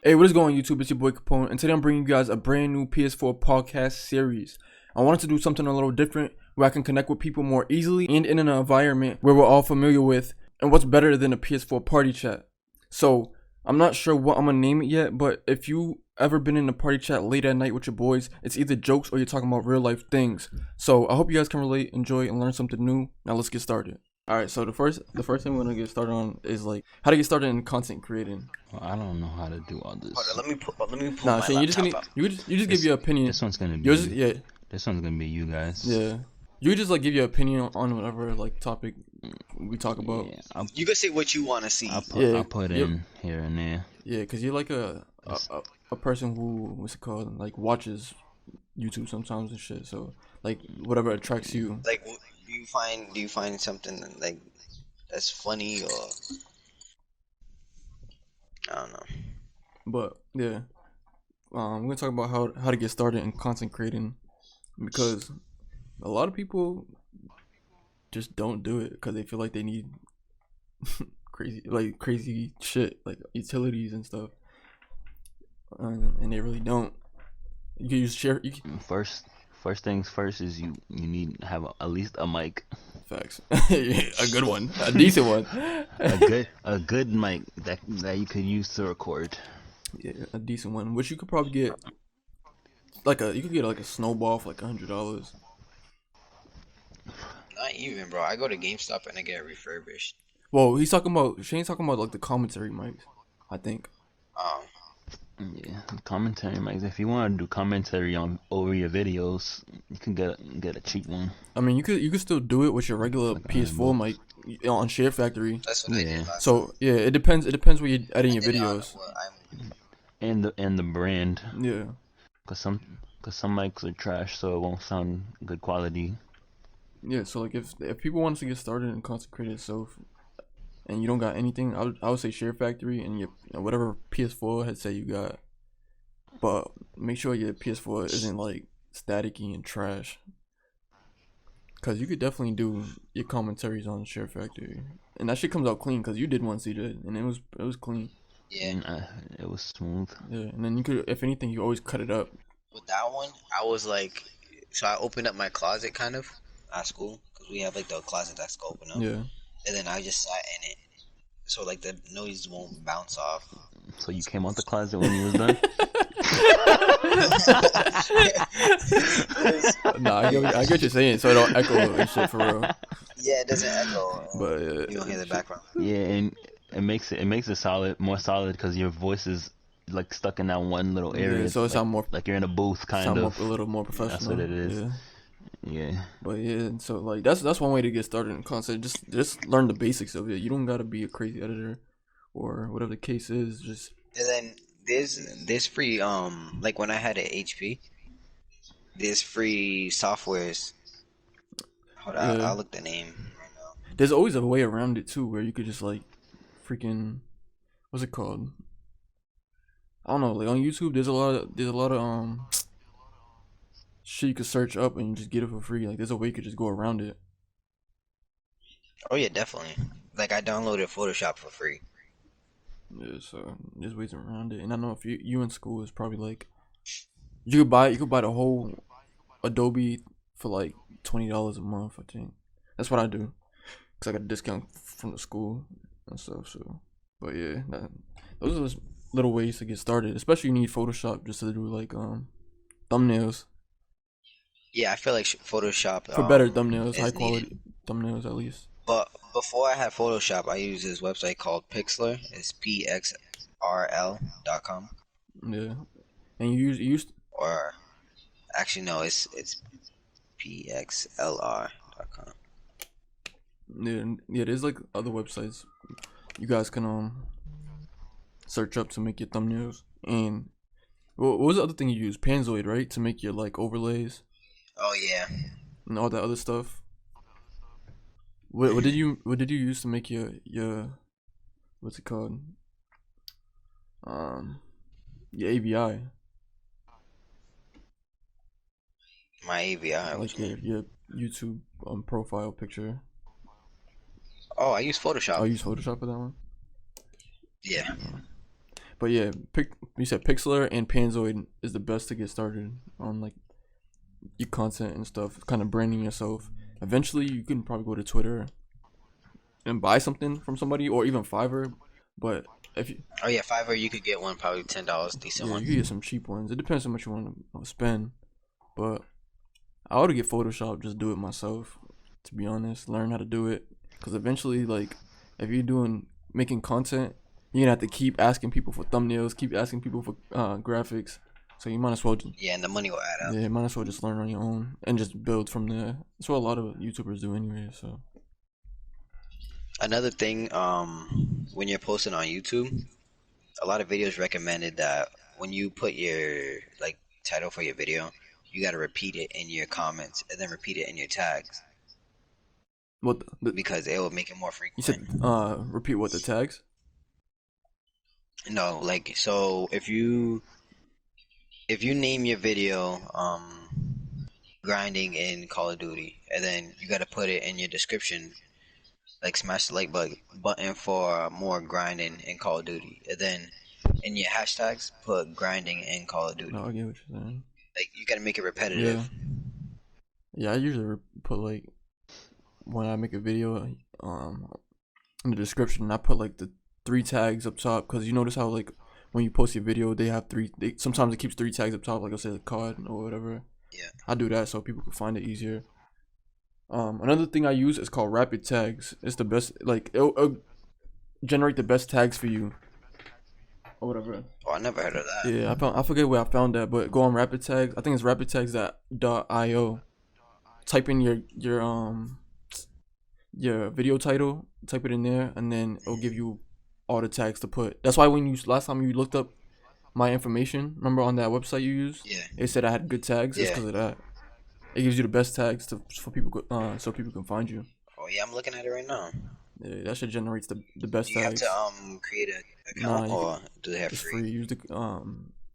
Hey, what is going on, YouTube? It's your boy Capone, and today I'm bringing you guys a brand new PS4 podcast series. I wanted to do something a little different where I can connect with people more easily and in an environment where we're all familiar with, and what's better than a PS4 party chat. So, I'm not sure what I'm gonna name it yet, but if you ever been in a party chat late at night with your boys, it's either jokes or you're talking about real life things. So, I hope you guys can relate, enjoy, and learn something new. Now, let's get started. Alright, so the first thing we're gonna get started on is like how to get started in content creating. Well, I don't know how to do all this. Hold on, let me pull Nah, my Shane, laptop up. you just give your opinion. This one's gonna be Yours, yeah, This one's gonna be you guys. yeah. You just like give your opinion on whatever like topic we talk about. Yeah, You can say what you want to see. I'll put in here and there. Yeah, cause you're like a person who what's it called like watches YouTube sometimes and shit. So like whatever attracts you. Like, do you find something like that's funny or I don't know. But yeah, we're gonna talk about how to get started in content creating because a lot of people just don't do it because they feel like they need crazy shit like utilities and stuff, and they really don't. You can use share. First things first is you need to have at least a mic. Facts. A good one, a decent one. a good mic that you could use to record. Yeah, a decent one, which you could probably get like a snowball for like $100. Not even, bro. I go to GameStop and I get it refurbished. Well, Shane's talking about like the commentary mics, I think. Yeah, commentary mics. If you want to do commentary over your videos, you can get a cheap one. I mean, you could still do it with your regular like PS4 mic on Share Factory. That's what I did last So time. yeah, it depends where you're editing your videos. And the brand. Yeah. Cause some mics are trash, so it won't sound good quality. Yeah. So like if people want to get started in content creating itself, and you don't got anything, I would say Share Factory and your whatever PS4 headset you got, but make sure your PS4 isn't like staticky and trash. Cause you could definitely do your commentaries on Share Factory, and that shit comes out clean. Cause you did one, CJ, and it was clean. Yeah. And, it was smooth. Yeah, and then you could, if anything, you always cut it up. With that one, I was like, so I opened up my closet kind of at school because we have like the closet that's open up. Yeah. And then I just sat in it, so like the noise won't bounce off. So you came out the closet when you was done? Nah, I get what you're saying, so it don't echo and shit for real. Yeah, it doesn't echo. But You don't hear the background. Yeah, and it makes it more solid because your voice is like stuck in that one little area. Yeah, so it sound more like you're in a booth, kind of. a little more professional. That's what it is. Yeah. Yeah. But yeah, so like that's one way to get started in content. Just learn the basics of it. You don't gotta be a crazy editor or whatever the case is. Just And then there's free like when I had an HP, there's free softwares. Hold on, Yeah. I'll look the name right now. there's always a way around it too, where you could just like freaking what's it called? I don't know. Like on YouTube, there's a lot of shit you could search up and just get it for free. Like there's a way you could just go around it. Oh yeah, definitely. Like I downloaded Photoshop for free. Yeah, so there's ways around it. And I know if you in school is probably like you could buy the whole Adobe for like $20 a month. I think that's what I do because I got a discount from the school and stuff. So, but yeah, those are just little ways to get started. Especially you need Photoshop just to do like thumbnails. Yeah, I feel like Photoshop For better thumbnails, is high quality needed. thumbnails at least. But before I had Photoshop, I used this website called Pixlr. It's pxrl.com. Yeah, and you used Or actually no, it's pxlr.com. yeah. There's like other websites you guys can search up to make your thumbnails. And what was the other thing you used? Panzoid, right, to make your like overlays Oh yeah. and all that other stuff. What did you use to make your what's it called? Your AVI. My AVI. Like your YouTube profile picture. Oh, I use Photoshop. Oh, you use Photoshop for that one? Yeah. But yeah, you said Pixlr and Panzoid is the best to get started on like your content and stuff, kind of branding yourself. Eventually, you can probably go to Twitter and buy something from somebody, or even Fiverr. But if you, Oh yeah, Fiverr you could get one probably $10, decent yeah, one. you can get some cheap ones. It depends how much you want to spend. But I ought to get Photoshop, just do it myself. To be honest, learn how to do it, because eventually, like, if you're making content, you're gonna have to keep asking people for thumbnails, keep asking people for graphics. So you might as well, Yeah, and the money will add up. yeah, might as well just learn on your own and just build from there. That's what a lot of YouTubers do anyway. So Another thing, when you're posting on YouTube, a lot of videos recommended that when you put your like title for your video, you got to repeat it in your comments and then repeat it in your tags what because it will make it more you frequent. said? Repeat what the tags? No, like so if you name your video grinding in Call of Duty and then you got to put it in your description like smash the like button for more grinding in Call of Duty and then in your hashtags put grinding in Call of No, Duty. I get what you're saying. Like you got to make it Yeah, repetitive. yeah. I usually put like when I make a video, in the description, I put like the 3 tags up top, because you notice how like when you post your video, they have three. Sometimes it keeps 3 tags up top, like I said, the card or whatever. Yeah. I do that so people can find it easier. Another thing I use is called rapid tags. It's the best. Like it'll generate the best tags for you or whatever. Oh, I never heard of that. Yeah, I forget where I found that, but go on rapid tags. I think it's rapidtags.io. Type in your video title, type it in there, and then it'll give you all the tags to put. That's why when you last time you looked up my information, remember on that website you used, Yeah. it said I had good tags. It's Yeah. because of that. It gives you the best tags for people, so people can find you. Oh yeah, I'm looking at it right now. Yeah, that shit generates the Do best you have to tags. create an Nah, account or do they have it's free? free. Use the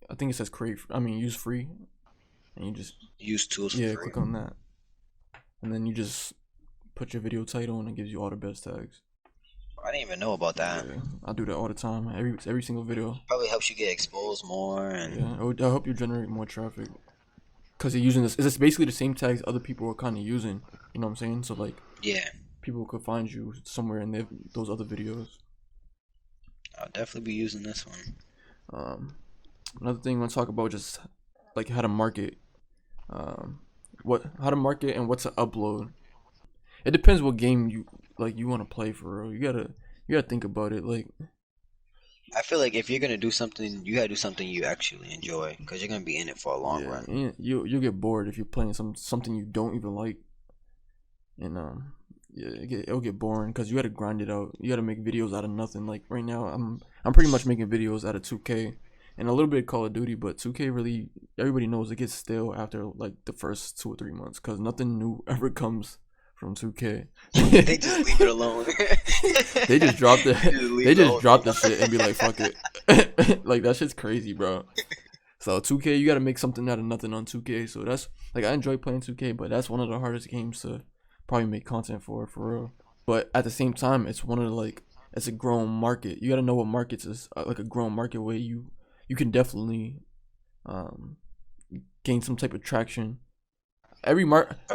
I think it says use free, and you just Use tools for free. click on that, and then you just put your video title, and it gives you all the best tags. I didn't even know about that. Yeah, I do that all the time. Every single video. Probably helps you get exposed more and Yeah, I hope you generate more traffic, because you're using this. It's basically the same tags other people are kind of using. You know what I'm saying? So like, yeah, people could find you somewhere in those other videos. I'll definitely be using this one. Another thing I want to talk about, just like how to market. How to market and what to upload. It depends what game you want to play for real. You gotta think about it. Like, I feel like if you're gonna do something, you gotta do something you actually enjoy because you're gonna be in it for a long yeah, run. and you'll get bored if you're playing something you don't even like, and yeah, it'll get boring because you gotta grind it out. You gotta make videos out of nothing. Like right now, I'm pretty much making videos out of 2K and a little bit of Call of Duty, but 2K really, everybody knows it gets stale after like the first 2 or 3 months because nothing new ever comes from 2K. They just leave it alone. They just dropped it. They just dropped the thing. shit and be like, "Fuck it." Like that shit's crazy, bro. So 2K, you gotta make something out of nothing on 2K. So that's like I enjoy playing 2K, but that's one of the hardest games to probably make content for real. But at the same time, it's one of the it's a growing market. You gotta know what markets is like a growing market where you can definitely um gain some type of traction. Every Oh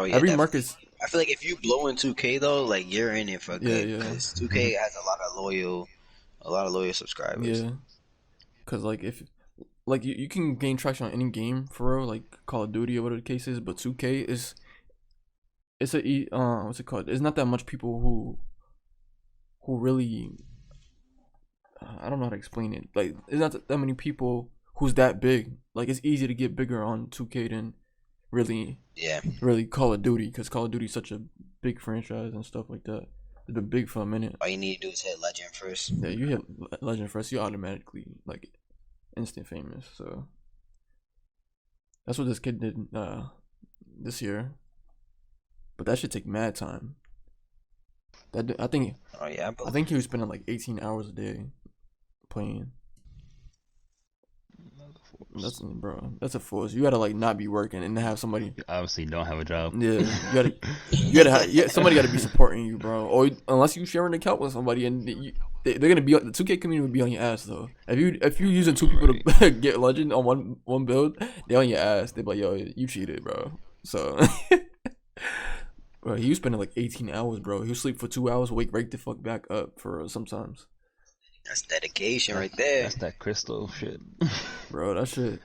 yeah, every definitely. market's I feel like if you blow in 2K though, like you're in it for good yeah because 2K has a lot of loyal subscribers. yeah. Cause like if like you can gain traction on any game for real, like Call of Duty or whatever the case is, but 2K is what's it called? There's not that much people who really I don't know how to explain it. Like there's not that many people who's that big. Like it's easy to get bigger on 2K than really Yeah. Call of Duty, because Call of Duty is such a big franchise and stuff like that. It's been big for a minute. All you need to do is hit Legend first. Yeah, you hit Legend first, you automatically like instant famous. So that's what this kid did this year. But that should take mad time. I think Oh yeah, I think he was spending like 18 hours a day playing. That's a force. You gotta like not be working and have somebody. You obviously don't have a job. Yeah, somebody gotta be supporting you, bro. Or unless you share an account with somebody, and they're gonna be the 2K community will be on your ass though. If you using two people to get legend on one build, they on your ass. They be like, yo, you cheated, bro. So, bro, he was spending like 18 hours, bro. He would sleep for 2 hours, wake right the fuck back up for sometimes. That's dedication right there. That's that crystal shit. Bro, that shit's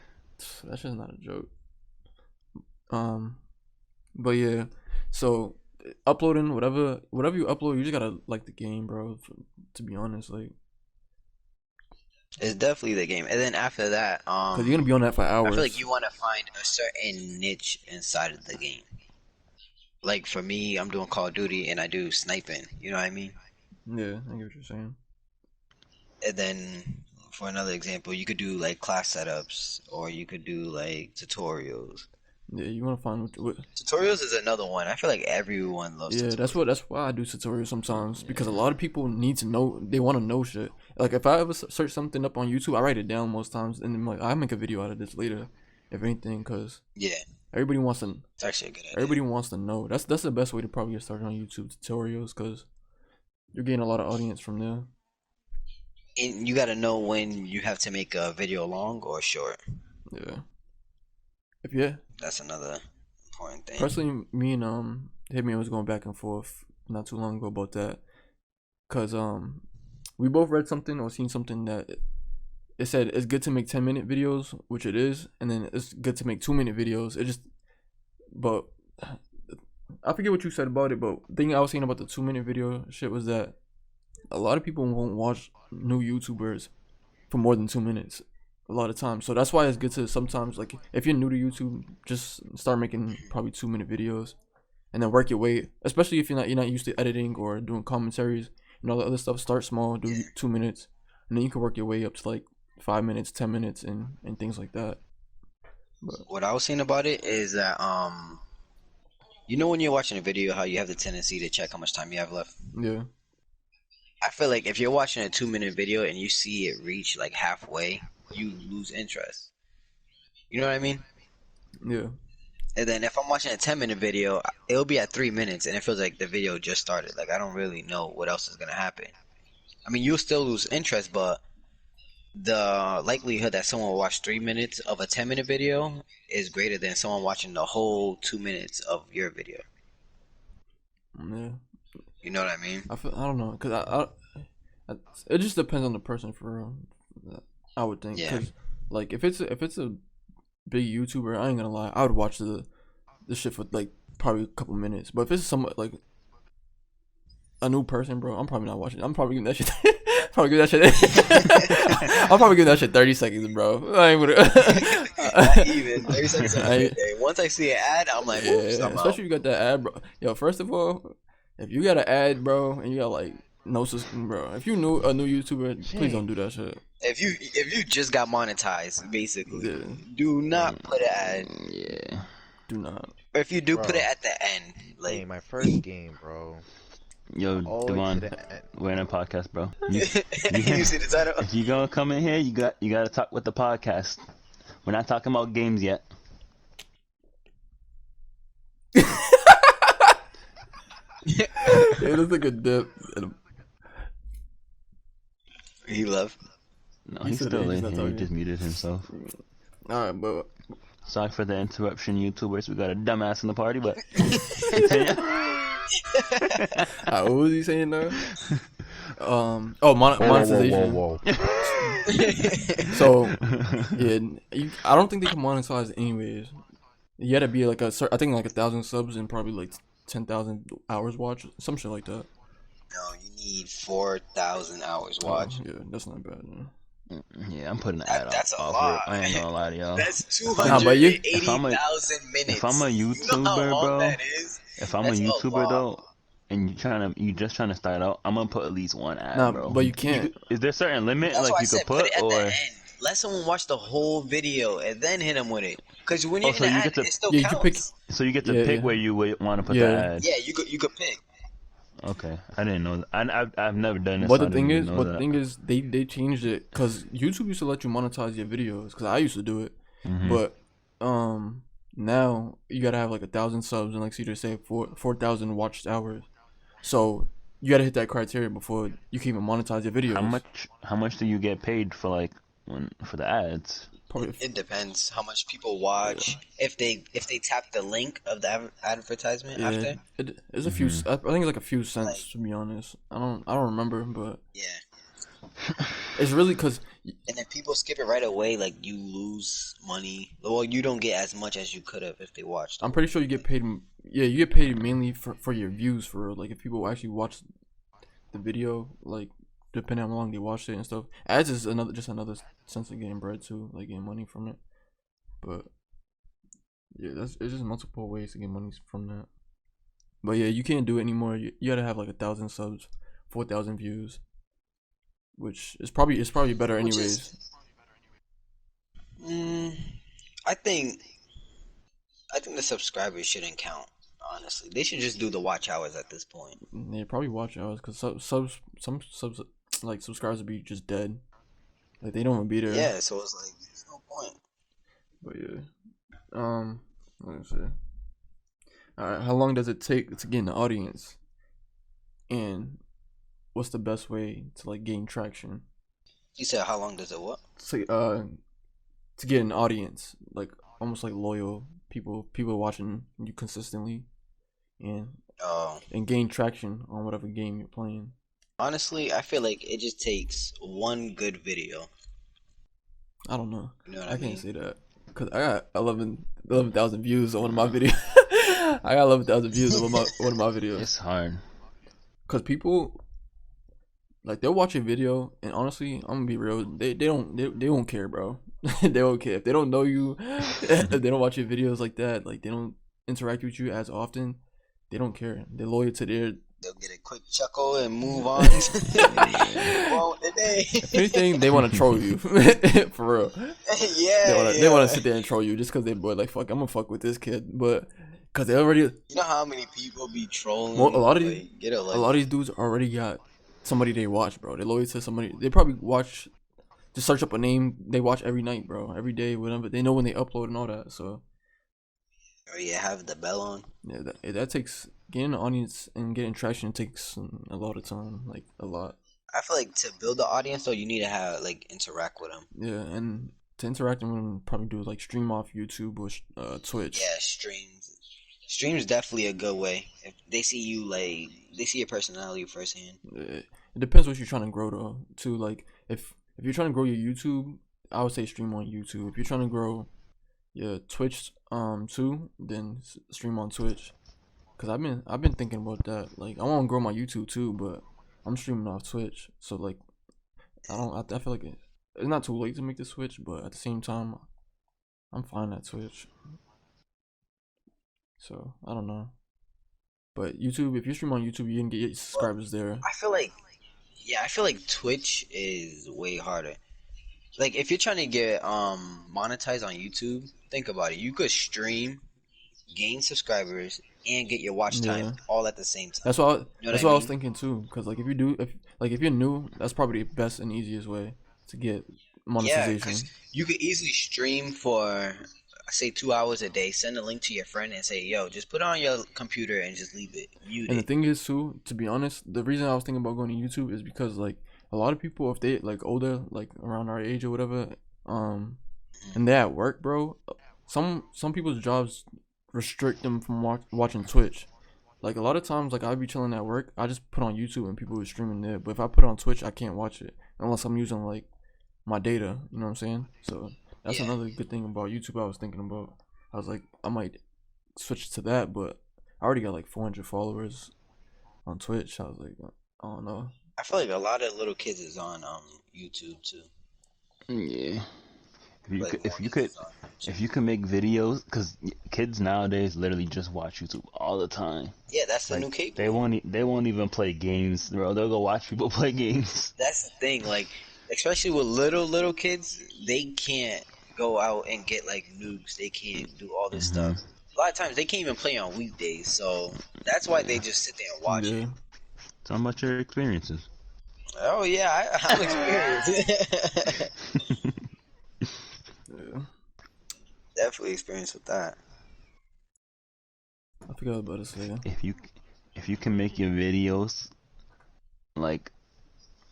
not a joke. But yeah, so uploading whatever you upload, you just gotta like the game, bro. To be honest, like It's definitely the game. And then after that, cause you're gonna be on that for hours. I feel like you want to find a certain niche inside of the game. Like for me, I'm doing Call of Duty and I do sniping. You know what I mean? Yeah, I get what you're saying. And then for another example, you could do like class setups, or you could do like tutorials. Yeah, you wanna find what Tutorials is another one. I feel like everyone loves. Yeah, tutorials. that's why I do tutorials sometimes, because a lot of people need to know. They want to know shit. Like if I ever search something up on YouTube, I write it down most times, and then like I make a video out of this later, if anything, cause Yeah, everybody wants to. it's actually a good idea. Everybody wants to know. That's the best way to probably get started on YouTube tutorials, cause you're getting a lot of audience from there. And you got to know when you have to make a video long or short. Yeah. That's another important thing. Personally, me and Hitman was going back and forth not too long ago about that, cause we both read something or seen something that it said it's good to make 10-minute videos, which it is, and then it's good to make 2-minute videos. But I forget what you said about it, but the thing I was saying about the 2-minute video shit was that a lot of people won't watch new YouTubers for more than 2 minutes a lot of times. So that's why it's good to sometimes, like, if you're new to YouTube, just start making probably 2-minute videos and then work your way, especially if you're not used to editing or doing commentaries and all the other stuff. Start small, do 2 minutes, and then you can work your way up to like 5 minutes, 10 minutes, and things like that. But what I was saying about it is that you know when you're watching a video, how you have the tendency to check how much time you have left. yeah, I feel like if you're watching a 2-minute video and you see it reach like halfway, you lose interest. You know what I mean? yeah, And then if I'm watching a 10-minute video, it'll be at 3 minutes and it feels like the video just started. Like I don't really know what else is gonna happen. I mean, you'll still lose interest, but the likelihood that someone will watch 3 minutes of a 10-minute video is greater than someone watching the whole 2 minutes of your video. yeah. You know what I mean? I don't know, cause I it just depends on the person for real. I would think, Yeah. cause like if it's a big YouTuber, I ain't gonna lie, I would watch the shit for like probably a couple minutes. But if it's somewhat like a new person, bro, I'm probably not watching. I'm probably giving that shit. Probably give that shit. I'll probably give that shit 30 seconds, bro. I ain't Not even 30 seconds of I- a day. Once I see an ad, I'm like, Yeah, oops, I'm especially out. if you got that ad, bro. Yo, first of all, if you got an ad, bro, and you got like no system, bro. If you knew a new YouTuber, please don't do that shit. If you just got monetized, basically, Yeah. do not put an ad. Yeah. Do not. Or if you do, Bro. put it at the end. Hey, Like, my first game, bro. Yo, All the way to Devon, the end. we're in a podcast, bro. you see the title? If you gonna come in here, you got to talk with the podcast. We're not talking about games yet. It looks like a dip. He left. No, He he's said still he's in not here. He talking. just muted himself. Alright, but Sorry for the interruption, YouTubers. We got a dumbass in the party, but continue. what was he saying now? Monetization. Whoa. So yeah, I don't think they can monetize anyways. You gotta be like I think like 1,000 subs and probably like 10,000 hours watched, some shit like that. No, you need 4,000 hours watch. Yeah, that's not bad. Yeah. Yeah, I'm putting the ad That's a off. lot. I ain't gonna lie to y'all. That's Nah, but you- 280,000 minutes. if I'm a You know how YouTuber, long bro, that is? If I'm That's a a YouTuber lot. though, and you just trying to start out, I'm gonna put at least one ad, Nah, bro. but you can't. Is there a certain limit That's like why I you could said put it at or? the end. Let someone watch the whole video and then hit them with it. Because when you're Oh, so in the you ad, get to- it still Yeah, you can counts. So you get to Yeah, pick yeah. where you want to put Yeah. the ad. Yeah, you could pick. Okay, I didn't know. I've never done this. But so the I thing didn't is, even know that. they changed it because YouTube used to let you monetize your videos. Because I used to do it, Mm-hmm. But now you gotta have like 1,000 subs and like Cedar say 4,000 watched hours. So you gotta hit that criteria before you can even monetize your How videos. much? How much do you get paid for like for the ads? Probably, It depends how much people yeah, watch. If they tap the link of the advertisement yeah. after, It's a few. Mm-hmm. I think it's like a few like, cents to be honest. I don't remember, but yeah. it's really because And if people skip it right away, like you lose money. Well, you don't get as much as you could have if they watched the I'm whole pretty sure you get thing. paid. Yeah, you get paid mainly for your views for real. Like if people actually watch the video, like depending on how long they watched it and stuff. Ads is another sense of getting bread too, like getting money from it. But yeah, it's just multiple ways to get money from that. But yeah, you can't do it anymore. You gotta have like 1,000 subs, 4,000 views, which is probably better Which anyways. is, mm, I think the subscribers shouldn't count. Honestly, they should just do the watch hours at this point. They probably watch ours because some subs like subscribers would be just dead. Like they don't even be there. Yeah, so it's like there's no point. But yeah, let me see. All right, how long does it take to get an audience, and what's the best way to like gain traction? You said how long does it what? To get an audience, like almost like loyal people watching you consistently, and Oh, gain traction on whatever game you're playing. honestly, I feel like it just takes one good video. I don't know. You know what I I can't mean? say that because I got 11,000 views on one of my videos. I got 11,000 views on one of my videos. It's hard. Cause people like they'll watch a video and honestly, I'm gonna be real. They don't care, bro. They don't care if they don't know you. If they don't watch your videos like that, like they don't interact with you as often. They don't care. They're loyal to their. They'll get a quick chuckle and move on. Move Yeah. on with the day. If anything, they want to troll you for real. They Yeah. want to sit there and troll you just because they bored. Like fuck, I'm gonna fuck with this kid, but because they already You know how many people be trolling? a lot of Like, get a a lot of these dudes already got somebody they watch, bro. They're loyal to somebody. They probably watch. Just search up a name they watch every night, bro. Every day, whatever. They know when they upload and all that. So Or you have the bell on. yeah, that takes getting an audience and getting traction takes a lot of time, like a lot. I feel like to build the audience though, you need to have like interact with them. Yeah, and to interact with them, probably do like stream off YouTube or Twitch. Yeah, streams. Streams definitely a good way. If they see you like they see your personality firsthand. It depends what you're trying to grow though. Too like if you're trying to grow your YouTube, I would say stream on YouTube. If you're trying to grow your Twitch too, then stream on Twitch. Cause I've been thinking about that. Like I want to grow my YouTube too, but I'm streaming off Twitch. So like I feel like it's not too late to make the switch, but at the same time, I'm fine at Twitch. So I don't know. But YouTube, if you stream on YouTube, you can get your Well, subscribers there. I feel like Twitch is way harder. Like if you're trying to get monetized on YouTube, think about it. You could stream, gain subscribers, and get your watch time Yeah, all at the same time. that's what You know what that's I what I was mean? thinking too. Cause like if you're new, that's probably the best and easiest way to get Yeah, because monetization. you could easily stream for say 2 hours a day. Send a link to your friend and say, "Yo, just put it on your computer and just leave it, mute And the it." thing is too, to be honest, the reason I was thinking about going to YouTube is because like a lot of people, if they like older, like around our age or whatever, um, and they're at work, bro. Some people's jobs restrict them from watching Twitch. Like a lot of times, like I'd be chilling at work, I just put on YouTube and people are streaming there. But if I put it on Twitch, I can't watch it unless I'm using like my data. You know what I'm saying? So that's Yeah, another good thing about YouTube. I was thinking about. I was like, I might switch to that, but I already got like 400 followers on Twitch. I was like, I don't know. I feel like a lot of little kids is on YouTube too. Yeah. If you Like could, more kids is on if YouTube. you can make videos, because kids nowadays literally just watch YouTube all the time. Yeah, that's the Like new they cable. won't even play games, bro. They'll go watch people play games. That's the thing. Like, especially with little kids, they can't go out and get like nukes. They can't do all this Hmm. stuff. A lot of times they can't even play on weekdays. So that's why they Yeah. just sit there and watch it. Yeah, Tell them about your experiences. Oh yeah, I'm experienced. yeah. definitely experience with that. I forgot about to say. If you can make your videos like,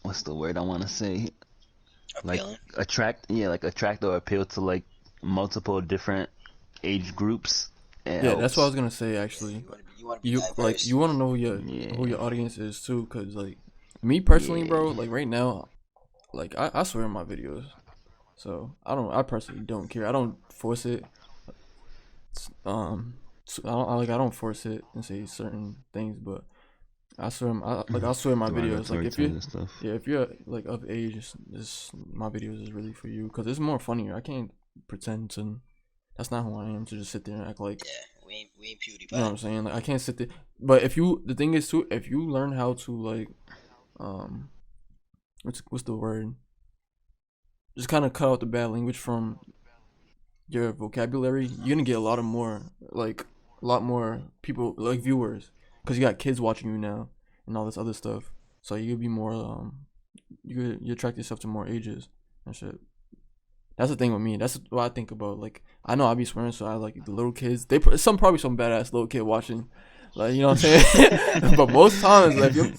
what's the word I want to say? Like Appealing. attract or appeal to like multiple different age groups. It Yeah, that's what I was helps. gonna say actually. You want to be You like diverse. you want to know who Yeah, your audience is too, cause like me personally, bro, yeah. like right now, like I swear in my videos, so I personally don't care. I don't force it. So I don't force it and say certain things, but I swear in my videos, like Derogatory if you terms and stuff. yeah, if you're like of age, this my videos is really for you, cause it's more funnier. I can't pretend to. That's not who I am to just sit there and act like, Yeah, we ain't you know what PewDiePie. I'm saying. Like I can't sit there. But the thing is too, if you learn how to like, um, what's the word? Just kind of cut out the bad language from your vocabulary. You're gonna get a lot more people like viewers, cause you got kids watching you now and all this other stuff. So you'll be more you attract yourself to more ages and shit. That's the thing with me. That's what I think about. Like I know I be swearing, so I like the little kids. Probably some badass little kid watching, like you know what I'm saying. But most times, like you,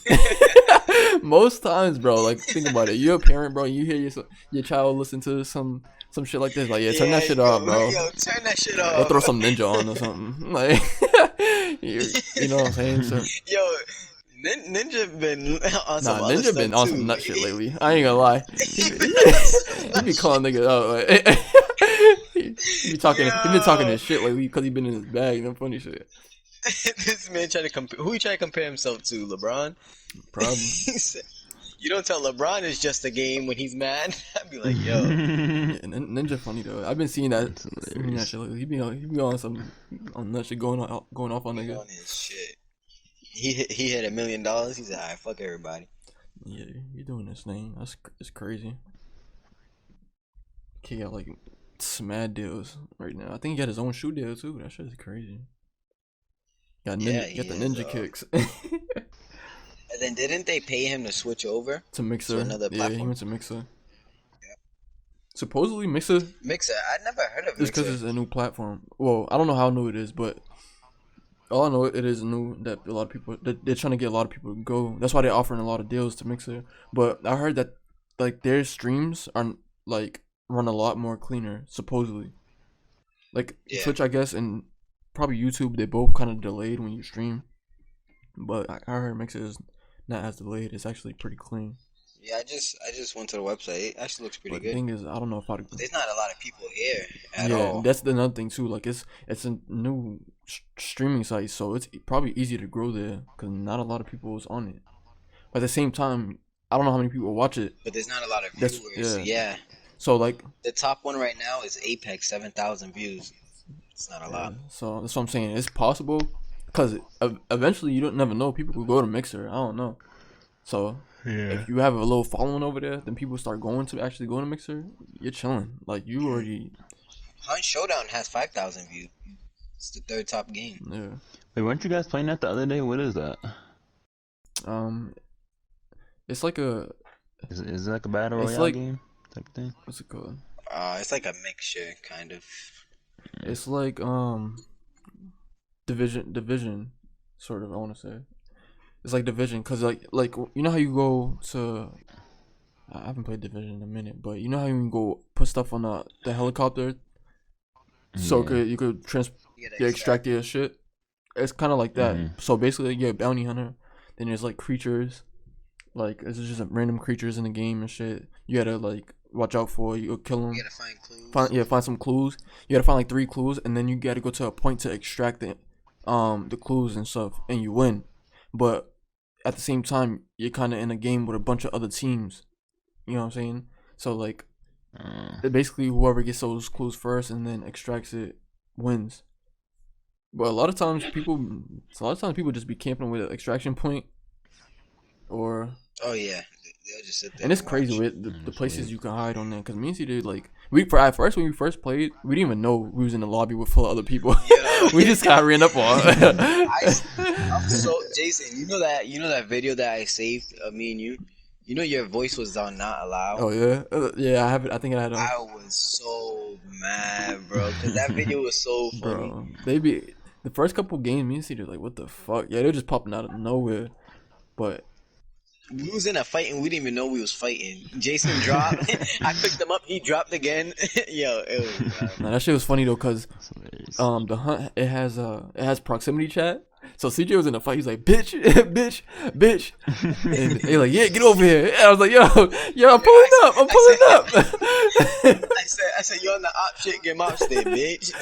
most times, bro. Like think about it. You're a parent, bro. You hear your child listen to some shit like this. Like yeah, turn that Yeah, shit off, bro. yo, turn that shit Or off. throw some ninja on or something. Like you know what I'm saying. So Yo, Ninja been on some nah, other ninja stuff been on some too. nut shit lately. I ain't gonna lie. He been on some He nut be calling shit. niggas out. Like, he been talking Yo, his shit lately because he been in his bag. You know, funny shit. this man trying to compare. Who he trying to compare himself to? LeBron. Probably. He said, you don't tell LeBron it's just a game when he's mad. I'd be like, yo, Yeah, Ninja funny though. I've been That's seeing that hilarious. shit lately. He be on some on that shit going off on he niggas. on his shit. He hit $1 million. He said, alright, fuck everybody. Yeah, he doing this thing. It's crazy. Kid got like mad deals right now. I think he got his own shoe deal too. That shit is crazy. Yeah, Got he the is. ninja kicks And then didn't they pay him to switch over to to Mixer. another Yeah, he platform? went to Mixer. Supposedly Mixer Mixer. I never heard of is because Mixer. it's a new platform. Well, I don't know how new it is, but all I know it is new that a lot of people they're trying to get a lot of people to go. That's why they're offering a lot of deals to Mixer. But I heard that like their streams are like run a lot more cleaner. Supposedly, like Yeah. Twitch, I guess, and probably YouTube. They both kind of delayed when you stream. But I heard Mixer is not as delayed. It's actually pretty clean. Yeah, I just went to the website. It actually looks pretty But the good. thing is, I don't know if I. But there's not a lot of people here at Yeah, all. that's another thing too. Like it's a new streaming site, so it's probably easy to grow there because not a lot of people is on it. But at the same time, I don't know how many people watch it. But there's not a lot of That's viewers. yeah. Yeah. So like The top one right now is Apex, 7,000 views. It's not a yeah. lot. So that's what I'm saying. It's possible because eventually you don't never know. People could go to Mixer. I don't know. So Yeah. if you have a little following over there, then people start going to Mixer. You're chilling. Like you already Hunt Showdown has 5,000 views. It's the third top game. yeah. Wait, weren't you guys playing that the other day? What is that? Um, it's like a Is it like a battle it's royale like game type thing? what's it called? It's like a mixture, kind of. It's like division sort of I want to say. It's like division cuz like you know how you go to I haven't played division in a minute, but you know how you can go put stuff on the helicopter so Yeah. you could You gotta extract your shit. It's kind of like that. Mhm. So basically you're a bounty hunter. Then there's like creatures like it's just random creatures in the game and shit. You got to like watch out for. You kill them. You gotta find clues. Find some clues. You gotta find like 3 clues, and then you gotta go to a point to extract the clues and stuff, and you win. But at the same time, you're kind of in a game with a bunch of other teams. You know what I'm saying? So like, basically, whoever gets those clues first and then extracts it wins. But a lot of times people just be camping with an extraction point, or Oh yeah, they'll just sit there and it's and crazy watch. with the That's places weird. you can hide on there. Cause me and C did like at first when we first played, we didn't even know we was in the lobby with full of other people. Yo. We just got ran up on. I'm so Jason. You know that video that I saved of me and you. You know your voice was on not allow. Oh yeah, yeah. I have it. I think I had I was so mad, bro, because that video was so funny. bro. They be the first couple games. Me and CJ like, what the fuck? Yeah, they're just popping out of nowhere. But We was in a fight and we didn't even know we was fighting. Jason dropped. I picked him up. He dropped again. Yo, it was nah, that shit was funny though, cause That's hilarious. the hunt it has proximity chat. So CJ was in a fight. He's like, bitch, bitch, bitch, and they like, yeah, get over here. And I was like, yo, I'm pulling up. I'm pulling up. I said, you're on the op shit, get mop stay, bitch.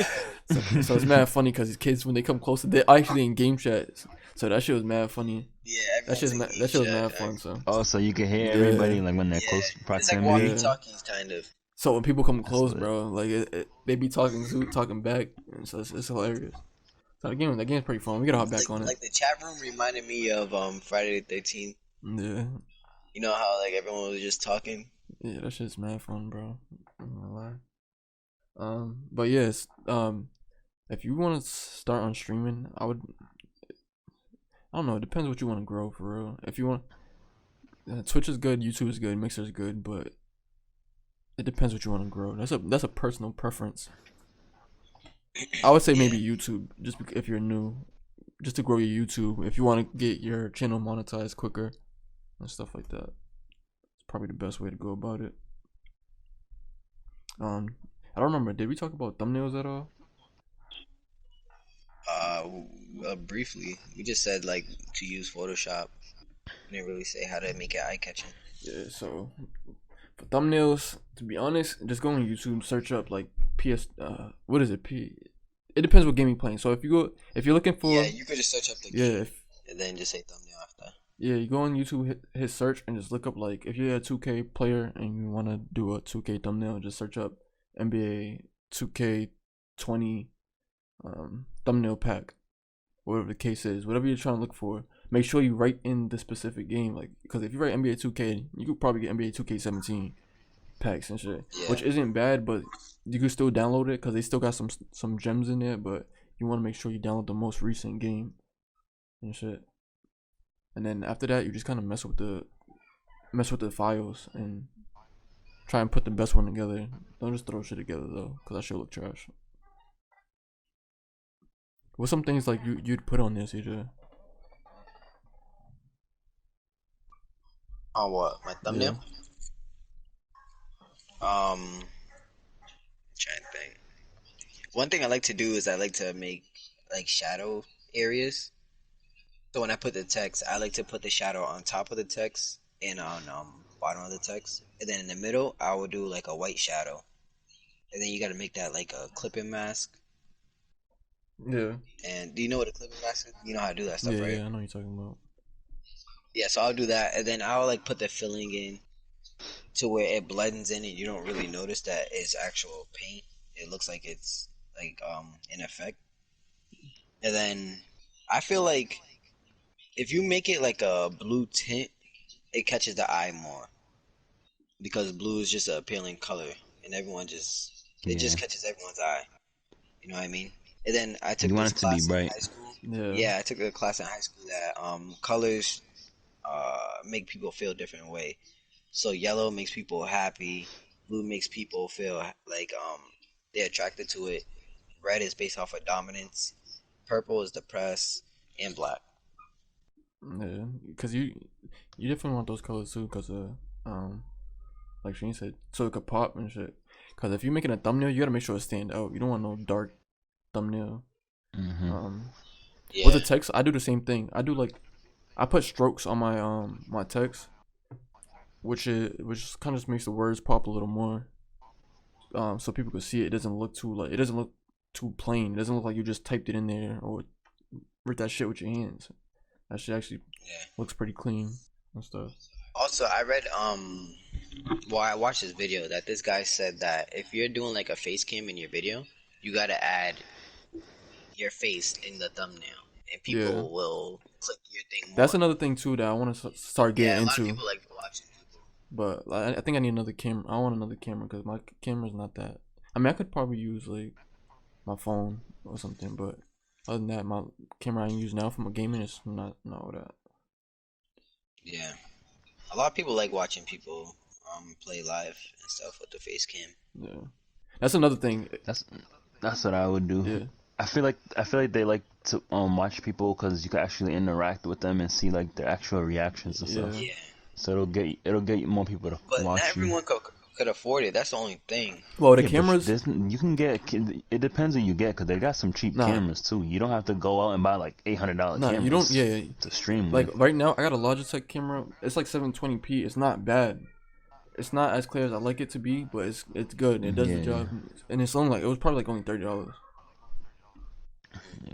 So it's mad funny because these kids when they come closer, they're actually in game chat. So that shit was mad funny. Yeah, That everyone's in that shit was chat. mad fun. So Oh, so you can hear Yeah. everybody like when they're Yeah, close it's like proximity. walkie-talkies, kind of. so when people come close, lit. bro, like they be talking talking back, and so it's hilarious. So that game's pretty fun. We gotta hop back on it. Like the chat room reminded me of Friday the 13th. Yeah, You know how like everyone was just talking. yeah, that shit's mad fun, bro. I'm not gonna lie. But yes, if you want to start on streaming, I don't know. It depends what you want to grow for real. If you want, Twitch is good, YouTube is good, Mixer is good, but it depends what you want to grow. That's a personal preference. I would say maybe YouTube, just if you're new, just to grow your YouTube. If you want to get your channel monetized quicker and stuff like that, it's probably the best way to go about it. I don't remember. Did we talk about thumbnails at all? Briefly, we just said like to use Photoshop. We didn't really say how to make it eye catching. Yeah. So for thumbnails, to be honest, just go on YouTube, search up like PS. What is it? It depends what game you're playing. So if you're looking for, Yeah, you could just search up the game if, and then just say thumbnail after. yeah, you go on YouTube, hit search, and just look up like if you're a 2K player and you want to do a 2K thumbnail, just search up NBA 2K20 thumbnail pack, whatever the case is, whatever you're trying to look for. Make sure you write in the specific game, like because if you write NBA 2K, you could probably get NBA 2K17 packs and shit, Yeah. which isn't bad, but you can still download it because they still got some gems in there. But you want to make sure you download the most recent game and shit. And then after that, you just kind of mess with the files and try and put the best one together. Don't just throw shit together though, cause that shit look trash. What's some things like you'd put on this, CJ? On what? My thumbnail? Trying to think. One thing I like to do is I like to make like shadow areas. So when I put the text, I like to put the shadow on top of the text and on bottom of the text, and then in the middle I will do like a white shadow, and then you got to make that like a clipping mask. Yeah. And do you know what a clipping mask is? You know how to do that stuff, Yeah, right? yeah, I know what you're talking about. Yeah, so I'll do that, and then I'll like put the filling in to where it blends in, and you don't really notice that it's actual paint. It looks like it's like in effect. And then I feel like if you make it like a blue tint, it catches the eye more because blue is just an appealing color, and it just Yeah. catches everyone's eye. You know what I mean? And then I took You want this it to be class in bright. high school. Yeah. Yeah, I took a class in high school that colors make people feel a different way. So yellow makes people happy, blue makes people feel like they're attracted to it. Red is based off of dominance, purple is depressed, and black. Yeah, cause you definitely want those colors too, cause like Shane said, so it could pop and shit. Cause if you're making a thumbnail, you gotta make sure it stand out. You don't want no dark thumbnail. Mm-hmm. Yeah. With the text, I do the same thing. I put strokes on my text, which kind of just makes the words pop a little more. So people can see it. It doesn't look too plain. It doesn't look like you just typed it in there or wrote that shit with your hands. That shit actually looks pretty clean and stuff. Also, I read well, I watched this video that this guy said that if you're doing like a face cam in your video, you gotta add your face in the thumbnail, and people will click your thing more. That's another thing too that I want to start getting a lot into. of people like watching people. But I think I need another camera. I want another camera because my camera's not that. I mean, I could probably use like my phone or something, but other than that, my camera I use now for my gaming is not all that. Yeah. A lot of people like watching people play live and stuff with the face cam. Yeah, that's another thing. That's that's what I would do. Yeah, I feel like they like to watch people because you can actually interact with them and see like their actual reactions and stuff. yeah. Yeah, So it'll get more people to but not watch you. everyone could afford it. That's the only thing. Well, the Yeah, but cameras. you can get. It depends on you get because they got some cheap Nah, cameras too. You don't have to go out and buy like $800 nah, you don't. cameras Yeah, to stream like with. right now, I got a Logitech camera. It's like 720p. It's not bad. It's not as clear as I like it to be, but it's good. It does the Yeah, job, and it's only like it was probably like only $30. yeah.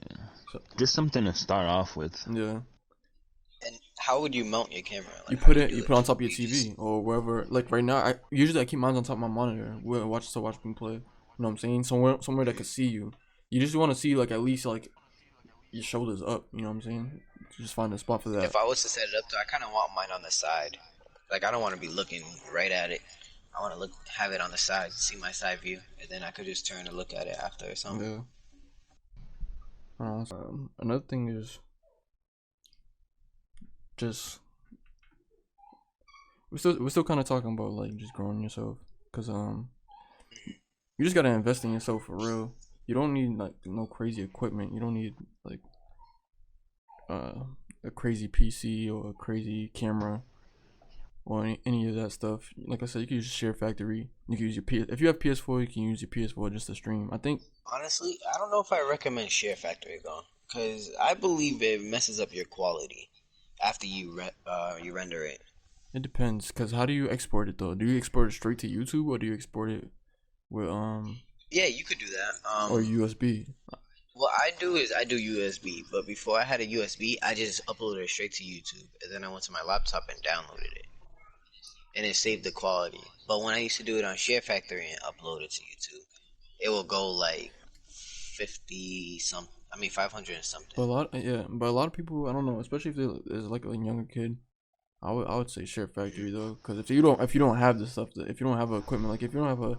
So Just something to start off with. yeah, And how would you mount your camera? you Like, how do you you do put it on it? top of your You just TV or wherever. Like right now, I keep mine on top of my monitor. We'll watch me play. You know what I'm saying? Somewhere that could see you. You just want to see like at least like your shoulders up. You know what I'm saying? Just find a spot for that. if I was to set it up, though, I kind of want mine on the side. Like, I don't want to be looking right at it. I want to have it on the side, see my side view, and then I could just turn and look at it after or something. Yeah. Another thing is just we're still kind of talking about like just growing yourself, cause you just gotta invest in yourself for real. You don't need like no crazy equipment. You don't need like a crazy PC or a crazy camera or any of that stuff. Like I said, you can use Share Factory. You can use your if you have PS4, you can use your PS4 just to stream. I think Honestly, I don't know if I recommend Share Factory though, because I believe it messes up your quality after you render it. it depends. Cause how do you export it though? Do you export it straight to YouTube or do you export it with Yeah, you could do that. or USB? What I do is I do USB, but before I had a USB, I just uploaded it straight to YouTube, and then I went to my laptop and downloaded it, and it saved the quality. But when I used to do it on Share Factory and upload it to YouTube, it will go like 50 something. I mean 500 and something. But a lot of people, I don't know, especially if there's like a younger kid, I would say Share Factory though, because if you don't have the stuff, if you don't have equipment, like if you don't have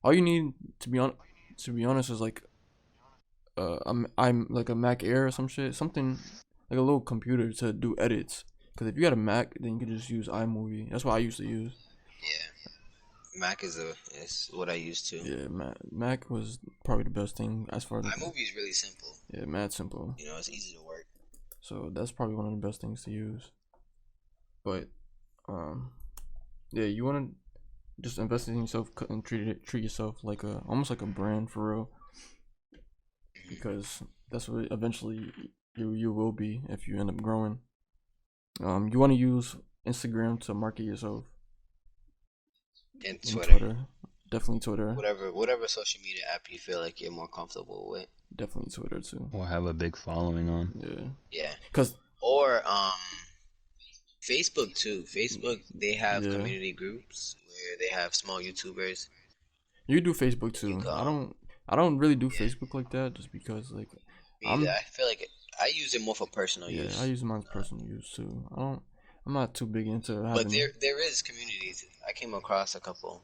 all you need to be honest is like I'm like a Mac Air or some shit, something like a little computer to do edits. Because if you got a Mac, then you can just use iMovie. That's what I used to use. Yeah, Mac is what I used to. Yeah, Mac was probably the best thing as far as iMovie is really simple. yeah, mad simple. You know, it's easy to work. So that's probably one of the best things to use. But yeah, you want to just invest in yourself and treat yourself like almost like a brand for real, because that's what eventually you will be if you end up growing. You want to use Instagram to market yourself. And And Twitter, definitely Twitter, whatever social media app you feel like you're more comfortable with. definitely Twitter too. Or have a big following on. Yeah, Yeah, cause or Facebook too. Facebook, they have yeah, community groups where they have small YouTubers. you do Facebook You too. can, I don't really do yeah, Facebook like that, just because like me either. I'm I feel like I use it more for personal yeah, I use. use mine personal use too. I'm not too big into But having there is communities. I came across a couple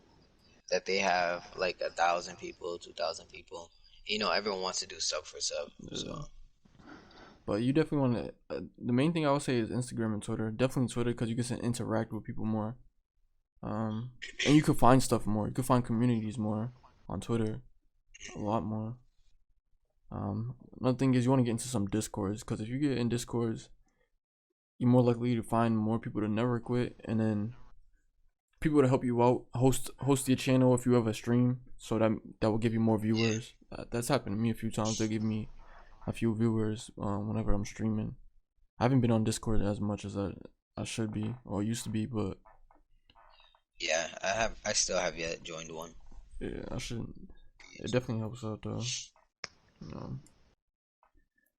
that they have like 1,000 people, 2,000 people. You know, everyone wants to do sub for sub. So uh, but you definitely want to. The main thing I would say is Instagram and Twitter. Definitely Twitter, because you can interact with people more. And you can find stuff more. You can find communities more on Twitter, a lot more. Another thing is you want to get into some discords, because if you get in discords, you're more likely to find more people to network with, and then people to help you out, host your channel if you have a stream, so that will give you more viewers. That's happened to me a few times. They give me a few viewers whenever I'm streaming. I haven't been on Discord as much as I should be or used to be, but yeah, I still have yet joined one. yeah, I should. It definitely helps out though.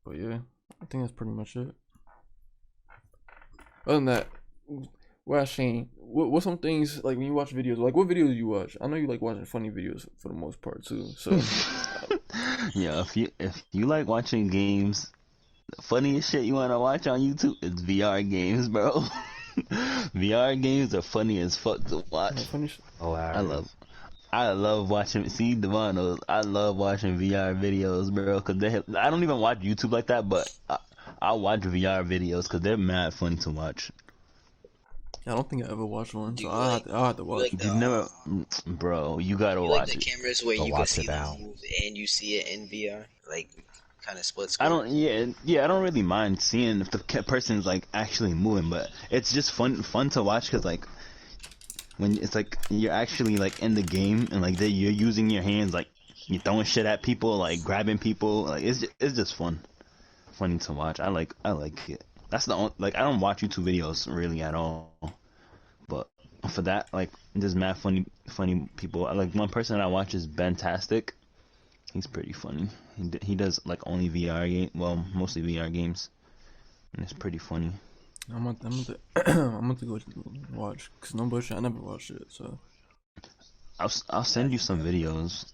But yeah, I think that's pretty much it. Other than that, well, Shane, what's some things like when you watch videos? Like, what videos do you watch? I know you like watching funny videos for the most part too. So Yeah, if you like watching games, the funniest shit you wanna watch on YouTube is VR games, bro. VR games are funny as fuck to watch. funny. I love watching. See, Devon knows. I love watching VR videos, bro. Cause I don't even watch YouTube like that, but I watch VR videos because they're mad funny to watch. I don't think I ever watched one, Do so you like I'll have to you watch like it. the You never, bro. You gotta you like watch the it. cameras where Go you could watch see it them now. move and you see it in VR, like kind of split I screen. don't. Yeah. I don't really mind seeing if the person's like actually moving, but it's just fun to watch because like when it's like you're actually like in the game and like you're using your hands, like you're throwing shit at people, like grabbing people, like it's just funny to watch. I like it. That's the only, like I don't watch YouTube videos really at all, but for that like there's mad funny people. Like one person I watch is Bentastic. He's pretty funny. He does like only VR game, well mostly VR games, and it's pretty funny. I'm gonna go watch, cause no bullshit, I never watched it, so. I'll send you some videos.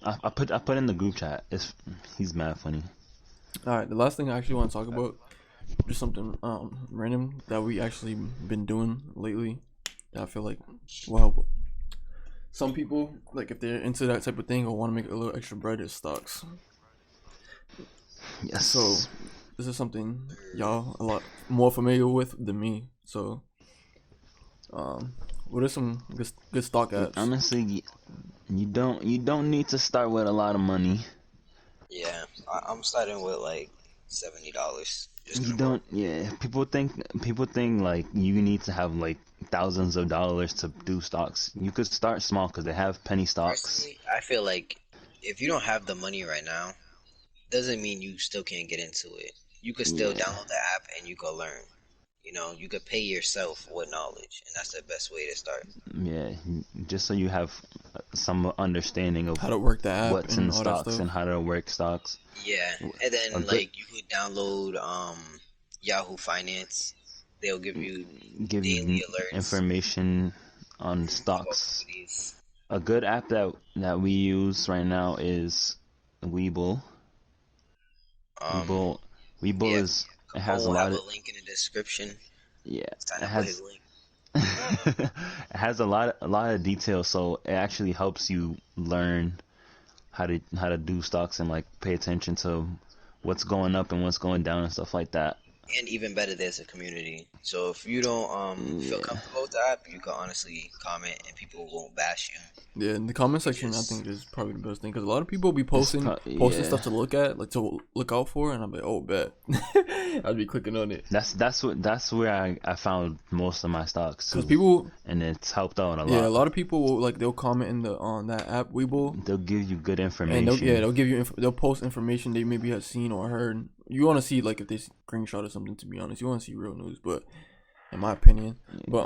I put in the group chat. He's mad funny. Alright, the last thing I actually want to talk about, just something random that we actually been doing lately that I feel like will help some people, like if they're into that type of thing or want to make a little extra bread, is stocks. Yes. So this is something y'all a lot more familiar with than me. So what are some good stock apps? Honestly, you don't need to start with a lot of money. Yeah, I'm starting with like $70. Just You to roll. don't. Yeah, people think like you need to have like thousands of dollars to do stocks. You could start small because they have penny stocks. Personally, I feel like if you don't have the money right now, doesn't mean you still can't get into it. You could still Yeah, download the app and you could learn. You know, you could pay yourself with knowledge, and that's the best way to start. yeah. Just so you have some understanding of How to work the app what's in and all that stocks stuff. and how to work stocks. Yeah, and A then good like you could download Yahoo Finance. They'll give you give daily you alerts information on about stocks. companies. A good app that we use right now is Webull. Um, Webull Webull yeah, is it Capone has a will have lot of a link in the description. yeah Sign it up with his has link. it has a lot of detail, so it actually helps you learn how to do stocks and like pay attention to what's going up and what's going down and stuff like that. And even better, there's a community. So if you don't feel Yeah, comfortable with the app, you can honestly comment and people won't bash you. Yeah, in the comment You section, I just think is probably the best thing because a lot of people be posting yeah. stuff to look at, like to look out for, and I'm like, oh, bet. I'd be clicking on it That's where I found most of my stocks because too, people, and it's helped out a yeah, a lot. lot of people will like they'll comment in the on that app Webull, They'll give you good and information. they'll give you they'll post information they maybe have seen or heard. You want to see like if they screenshot or something. To be honest, you want to see real news, but in my opinion, but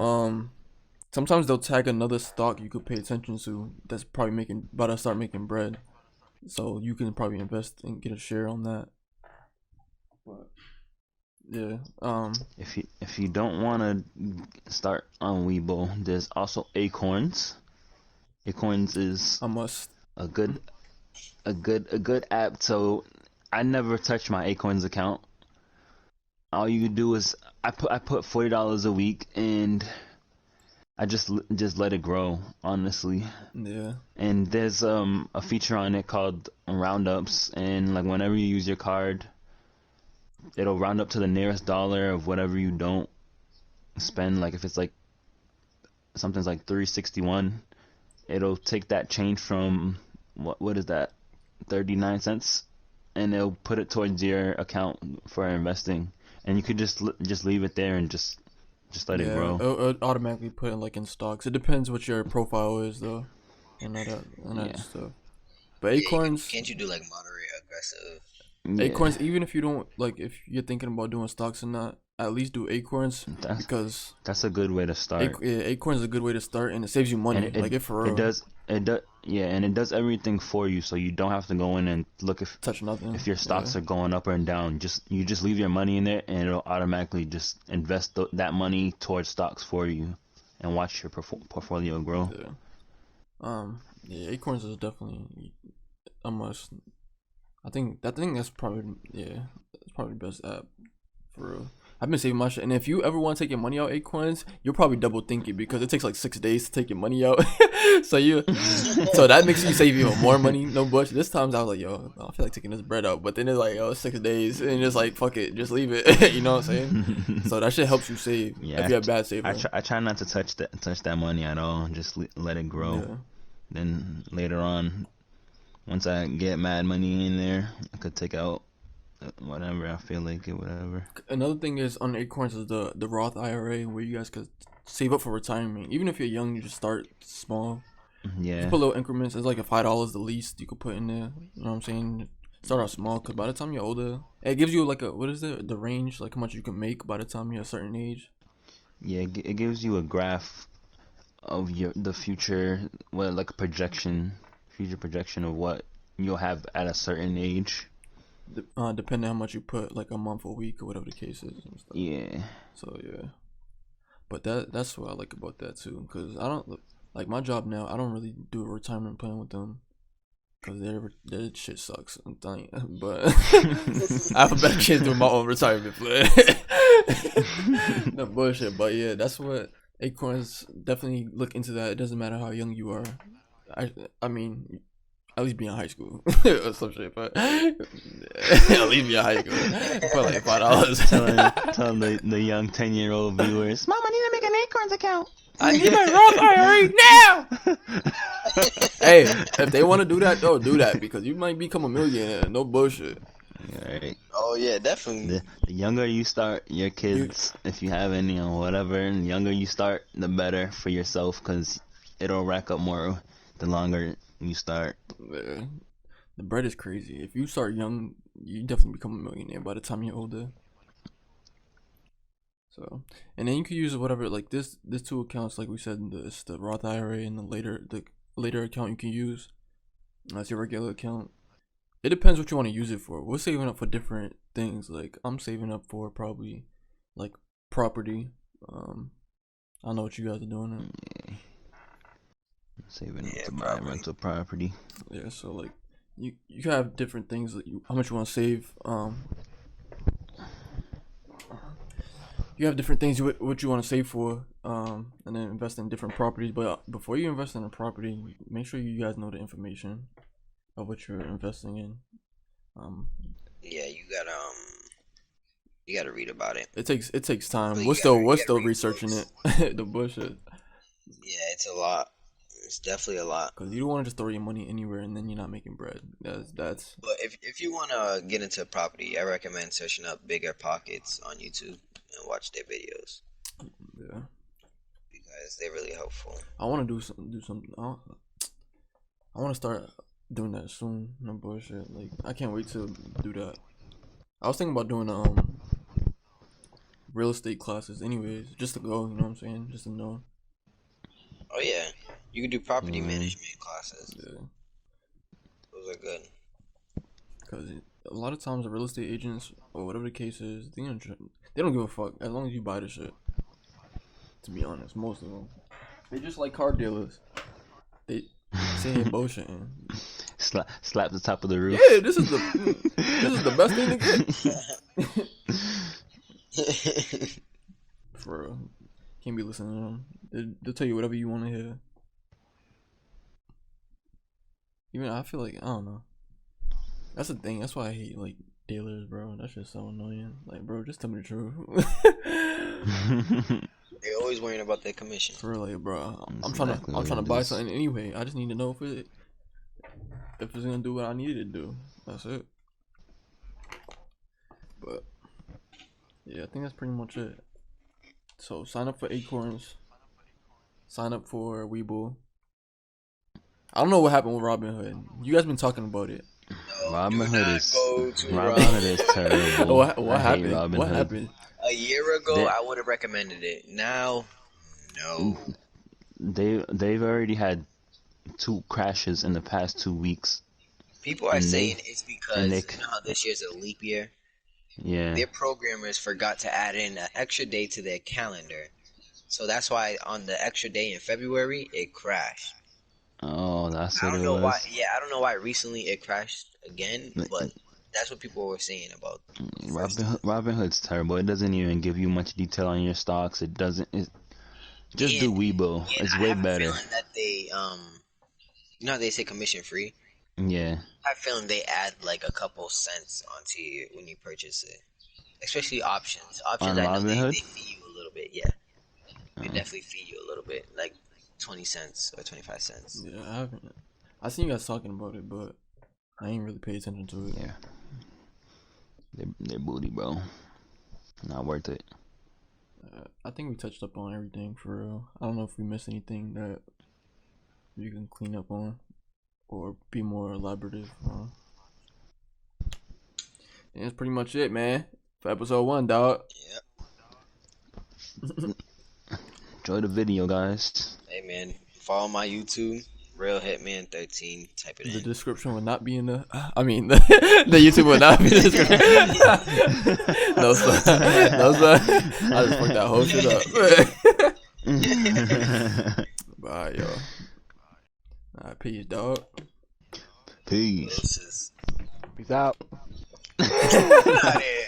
sometimes they'll tag another stock you could pay attention to that's probably about to start making bread. So you can probably invest and get a share on that. But yeah, If you don't want to start on Weibo, there's also Acorns. Acorns is I must. a good app. So I never touch my Acorns account. All you do is I put $40 a week and I just let it grow, honestly. Yeah, And there's a feature on it called roundups, and like whenever you use your card, it'll round up to the nearest dollar of whatever you don't spend. Like if it's like something's like 361, it'll take that change from what is that, 39 cents, and it'll put it towards your account for investing. And you could just leave it there and just let it yeah. grow. It'll automatically put it like in stocks. It depends what your profile is though, and that Yeah. stuff. But yeah, Acorns, can't you do like moderate aggressive? Yeah. Acorns. Even if you don't like, if you're thinking about doing stocks or not, at least do Acorns That's because that's a good way to start. Acorns is a good way to start and it saves you And money. Like it for it real. does it does yeah, and it does everything for you, so you don't have to go in and look Touch nothing. if your Yeah. stocks are going up or down. You just leave your money in there, and it'll automatically just invest that money towards stocks for you, and watch your portfolio grow. Yeah. Yeah. Acorns is definitely a must. I think that's probably, yeah, that's probably the best app for real. I've been saving my shit, and if you ever want to take your money out, Acorns, you'll probably double think it because it takes like 6 days to take your money out. so so that makes you save even more money. No bush. This time I was like, yo, I feel like taking this bread out, but then it's like, yo, 6 days, and just like, fuck it, just leave it. You know what I'm saying? So that shit helps you save if you're a bad saver. I try not to touch that money at all. Just let it grow. Yeah. Then later on, once I get mad money in there, I could take out whatever I feel like it, whatever. Another thing is on Acorns is the Roth IRA where you guys could save up for retirement. Even if you're young, you just start small. Yeah. Just put little increments. It's like a $5 the least you could put in there. You know what I'm saying? Start out small, because by the time you're older, it gives you like what is the range, like how much you can make by the time you're a certain age. Yeah, it gives you a graph of the future, like a future projection of what you'll have at a certain age. Depending on how much you put, like a month, a week, or whatever the case is. And stuff. Yeah. So yeah, but that's what I like about that too, because I don't like my job now. I don't really do a retirement plan with them. Cause their shit sucks. I'm telling you, but I have a better chance doing my own retirement plan. No bullshit, but yeah, that's what Acorns definitely look into that. It doesn't matter how young you are. I mean, at least be in high school or some shit, but at least be in high school for like $5. Telling the young 10-year-old viewers, Mom, I need to make an Acorns account. I need my Roth IRA now. Hey, if they want to do that, though, do that because you might become a millionaire. No bullshit. Right. Oh yeah, definitely. The younger you start your kids, if you have any or whatever, and the younger you start, the better for yourself because it'll rack up more the longer you start. Yeah. The bread is crazy. If you start young, you definitely become a millionaire by the time you're older. So, and then you can use whatever, like this two accounts, like we said, the Roth IRA and the later account you can use. That's your regular account. It depends what you want to use it for. We're saving up for different things. Like I'm saving up for probably like property. I don't know what you guys are doing. Yeah. Saving up to buy rental property. Yeah, so like you can have different things that how much you want to save. You have different things what you want to save for, and then invest in different properties. But before you invest in a property, make sure you guys know the information of what you're investing in. Yeah, you gotta read about it. It takes time. But We're still researching it. The bullshit. Yeah, it's a lot. It's definitely a lot. Cause you don't want to just throw your money anywhere and then you're not making bread. That's. But if you wanna get into property, I recommend searching up Bigger Pockets on YouTube and watch their videos. Yeah. Because they're really helpful. I want to do something. I want to start doing that soon. No bullshit. Like I can't wait to do that. I was thinking about doing real estate classes, anyways, just to go. You know what I'm saying? Just to know. Oh yeah, you can do property management classes. Yeah. Those are good. Because a lot of times the real estate agents or whatever the case is, they don't give a fuck as long as you buy the shit. To be honest, most of them, they just like car dealers. They say here bullshitting. Slap the top of the roof. Yeah, this is the best thing to get. For real. Can't be listening to them. They'll tell you whatever you want to hear. Even I feel like I don't know. That's the thing. That's why I hate like dealers, bro. That's just so annoying. Like, bro, just tell me the truth. They're always worrying about their commission. For real, like, bro. I'm exactly trying to buy something anyway. I just need to know if it's gonna do what I need it to do. That's it. But yeah, I think that's pretty much it. So sign up for Acorns. Sign up for Webull. I don't know what happened with Robinhood. You guys been talking about it. No, Robinhood is terrible. What happened? What happened? A year ago, I would have recommended it. Now, no. They've already had 2 crashes in the past 2 weeks. People are saying it's because you know how this year's a leap year. Yeah. Their programmers forgot to add in an extra day to their calendar, so that's why on the extra day in February it crashed. Oh, that's what it was. I don't know why. Yeah, I don't know why recently it crashed again, but That's what people were saying about the first Robinhood's terrible. It doesn't even give you much detail on your stocks. It doesn't. Just do And Weibo. It's I way have a better. feeling that they you know how they say commission free. Yeah. I have a feeling they add like a couple cents onto you when you purchase it, especially options. Options, On I know they Robinhood. fee you a little bit. Yeah, they Oh, definitely fee you a little bit, like 20 cents or 25 cents. Yeah, I haven't. I seen you guys talking about it, but I ain't really paid attention to it. yeah. They're booty, bro. Not worth it. I think we touched up on everything for real. I don't know if we missed anything that you can clean up on or be more elaborative on. And that's pretty much it, man. For episode 1, dog. Yep. Enjoy the video, guys. Hey man, follow my YouTube, Real Hitman 13. Type it The in. description will not be in the. I mean, the YouTube will not be in the description. No, son. No, son. I just fucked that whole shit up. Bye, y'all. Alright, peace, dog. Peace. Deuces. Peace out. Get out of here.